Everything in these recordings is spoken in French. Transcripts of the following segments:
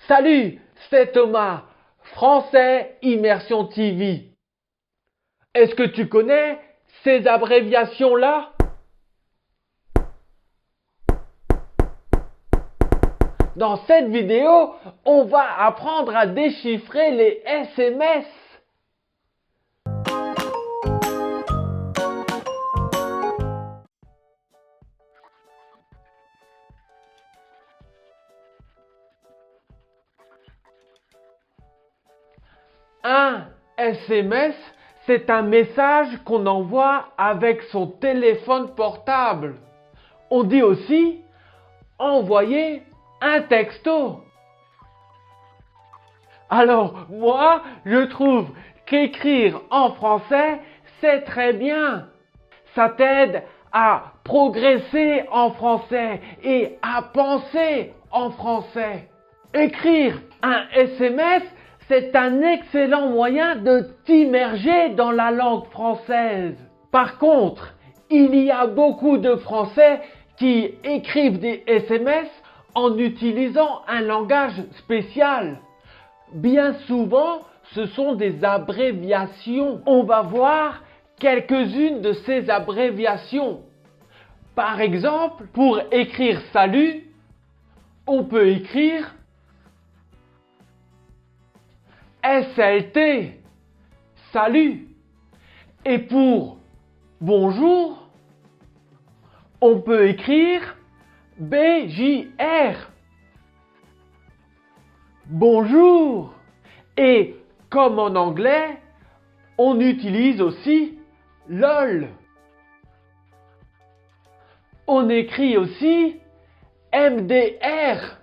Salut, c'est Thomas, Français Immersion TV. Est-ce que tu connais ces abréviations-là? Dans cette vidéo, on va apprendre à déchiffrer les SMS. Un SMS, c'est un message qu'on envoie avec son téléphone portable. On dit aussi envoyer un texto. Alors, moi, je trouve qu'écrire en français, c'est très bien. Ça t'aide à progresser en français et à penser en français. Écrire un SMS, c'est un excellent moyen de t'immerger dans la langue française. Par contre, il y a beaucoup de Français qui écrivent des SMS en utilisant un langage spécial. Bien souvent, ce sont des abréviations. On va voir quelques-unes de ces abréviations. Par exemple, pour écrire salut, on peut écrire SLT, salut. Et pour bonjour, on peut écrire BJR, bonjour. Et comme en anglais, on utilise aussi LOL. On écrit aussi MDR.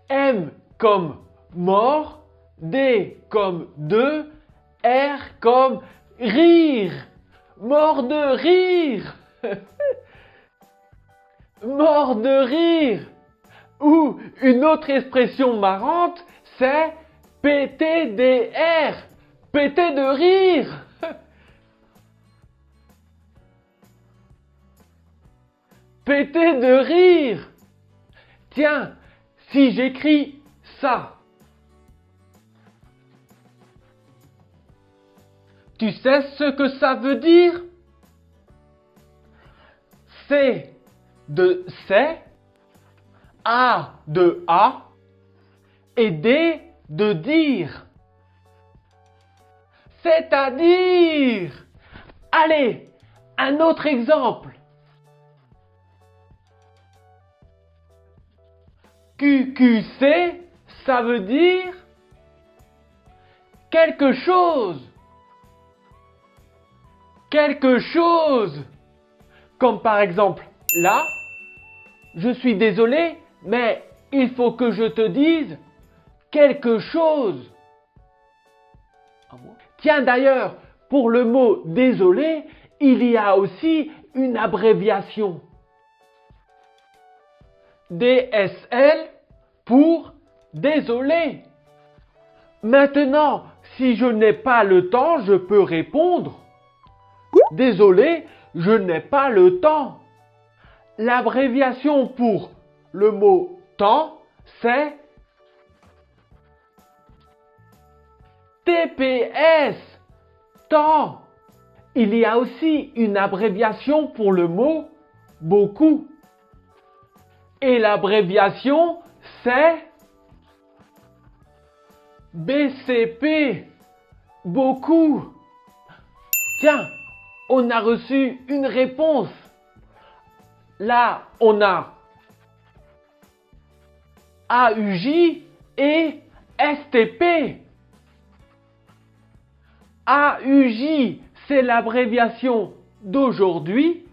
M comme mort, D comme deux, R comme rire. Mort de rire. Mort de rire. Ou une autre expression marrante, c'est PTDR. Péter de rire. Péter de rire. Tiens, si j'écris ça, tu sais ce que ça veut dire? C de c'est, A de a et D de dire. C'est-à-dire. Allez, un autre exemple. QQC, ça veut dire quelque chose. Quelque chose. Comme par exemple, là, je suis désolé, mais il faut que je te dise quelque chose. Tiens d'ailleurs, pour le mot désolé, il y a aussi une abréviation. DSL pour désolé. Maintenant, si je n'ai pas le temps, je peux répondre désolé, je n'ai pas le temps. L'abréviation pour le mot temps, c'est TPS, temps. Il y a aussi une abréviation pour le mot beaucoup. Et l'abréviation, c'est BCP, beaucoup. Tiens, on a reçu une réponse. Là, on a AUJ et STP. AUJ, c'est l'abréviation d'aujourd'hui.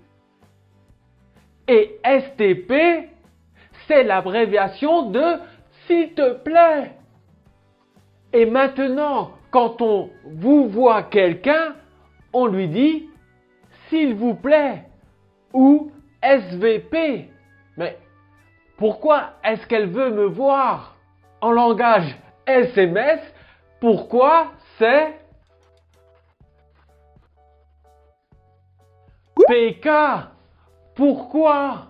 Et STP, c'est l'abréviation de s'il te plaît. Et maintenant, quand on vous voit quelqu'un, on lui dit s'il vous plaît ou SVP. Mais pourquoi est-ce qu'elle veut me voir? En langage SMS, pourquoi c'est PK? Pourquoi?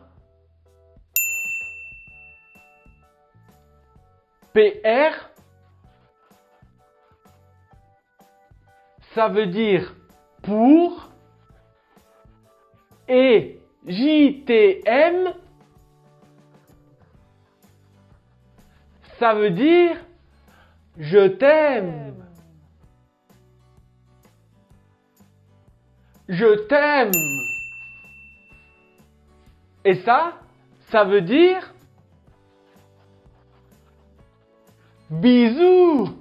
PR, ça veut dire pour. Et JTM, ça veut dire je t'aime. Je t'aime. Et ça veut dire bisous.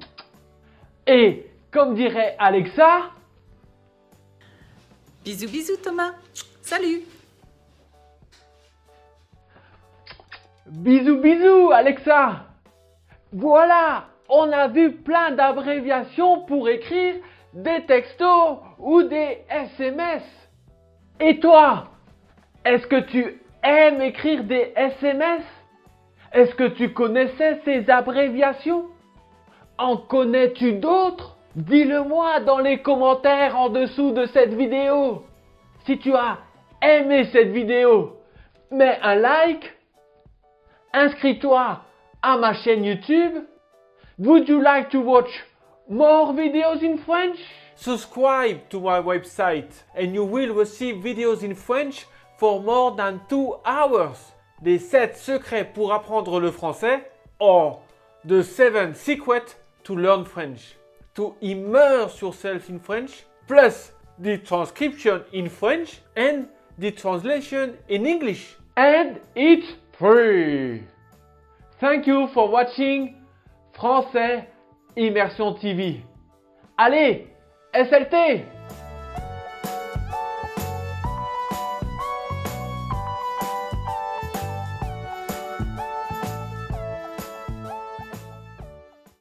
Et comme dirait Alexa, Bisous, bisous Thomas. Salut. bisous bisous Alexa. Voilà, on a vu plein d'abréviations pour écrire des textos ou des SMS. Et toi, est-ce que tu aimes écrire des SMS? Est-ce que tu connaissais ces abréviations? En connais-tu d'autres? Dis-le-moi dans les commentaires en dessous de cette vidéo. Si tu as aimé cette vidéo, mets un like, inscris-toi à ma chaîne YouTube. Would you like to watch more videos in French? Subscribe to my website and you will receive videos in French for more than 2 hours. Des 7 secrets pour apprendre le français or the 7 secrets to learn French. To immerse yourself in French plus the transcription in French and the translation in English. And it's free. Thank you for watching Français Immersion TV. Allez, SLT!